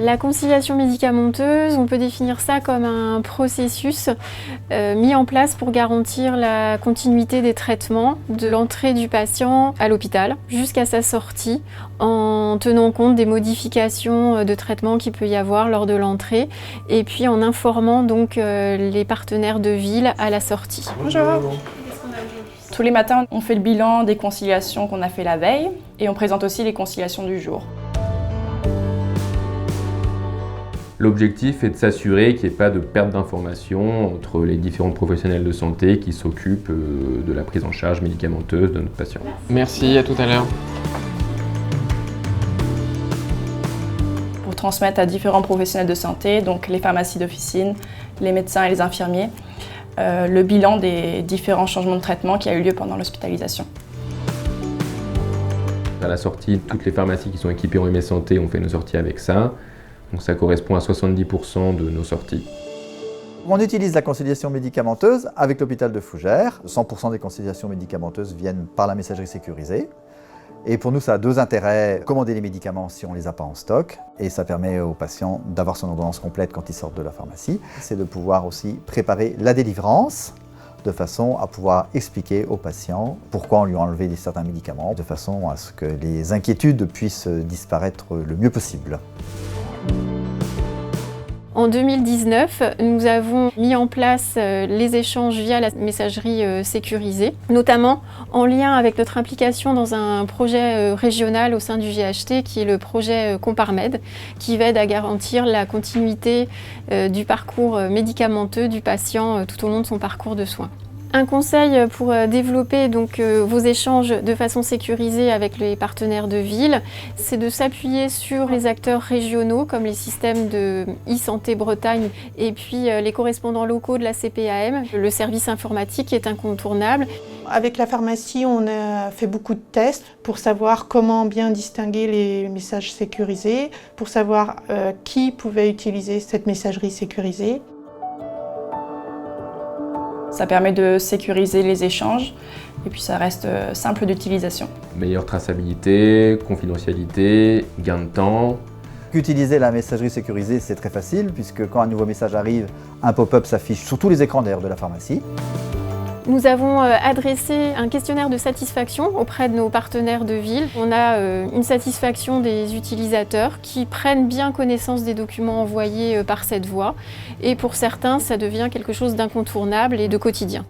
La conciliation médicamenteuse, on peut définir ça comme un processus mis en place pour garantir la continuité des traitements de l'entrée du patient à l'hôpital jusqu'à sa sortie, en tenant compte des modifications de traitement qu'il peut y avoir lors de l'entrée et puis en informant donc les partenaires de ville à la sortie. Bonjour. Tous les matins, on fait le bilan des conciliations qu'on a fait la veille et on présente aussi les conciliations du jour. L'objectif est de s'assurer qu'il n'y ait pas de perte d'information entre les différents professionnels de santé qui s'occupent de la prise en charge médicamenteuse de notre patient. Merci, à tout à l'heure. Pour transmettre à différents professionnels de santé, donc les pharmacies d'officine, les médecins et les infirmiers, le bilan des différents changements de traitement qui a eu lieu pendant l'hospitalisation. À la sortie, toutes les pharmacies qui sont équipées en MS Santé ont fait nos sorties avec ça. Donc ça correspond à 70% de nos sorties. On utilise la conciliation médicamenteuse avec l'hôpital de Fougères. 100% des conciliations médicamenteuses viennent par la messagerie sécurisée. Et pour nous, ça a deux intérêts. Commander les médicaments si on ne les a pas en stock. Et ça permet aux patients d'avoir son ordonnance complète quand ils sortent de la pharmacie. C'est de pouvoir aussi préparer la délivrance de façon à pouvoir expliquer aux patients pourquoi on lui a enlevé certains médicaments, de façon à ce que les inquiétudes puissent disparaître le mieux possible. En 2019, nous avons mis en place les échanges via la messagerie sécurisée, notamment en lien avec notre implication dans un projet régional au sein du GHT qui est le projet Comparmed, qui va aider à garantir la continuité du parcours médicamenteux du patient tout au long de son parcours de soins. Un conseil pour développer donc, vos échanges de façon sécurisée avec les partenaires de ville, c'est de s'appuyer sur les acteurs régionaux comme les systèmes de e-santé Bretagne et puis les correspondants locaux de la CPAM. Le service informatique est incontournable. Avec la pharmacie, on a fait beaucoup de tests pour savoir comment bien distinguer les messages sécurisés, pour savoir qui pouvait utiliser cette messagerie sécurisée. Ça permet de sécuriser les échanges et puis ça reste simple d'utilisation. Meilleure traçabilité, confidentialité, gain de temps. Utiliser la messagerie sécurisée, c'est très facile puisque quand un nouveau message arrive, un pop-up s'affiche sur tous les écrans d'ailleurs de la pharmacie. Nous avons adressé un questionnaire de satisfaction auprès de nos partenaires de ville. On a une satisfaction des utilisateurs qui prennent bien connaissance des documents envoyés par cette voie. Et pour certains, ça devient quelque chose d'incontournable et de quotidien.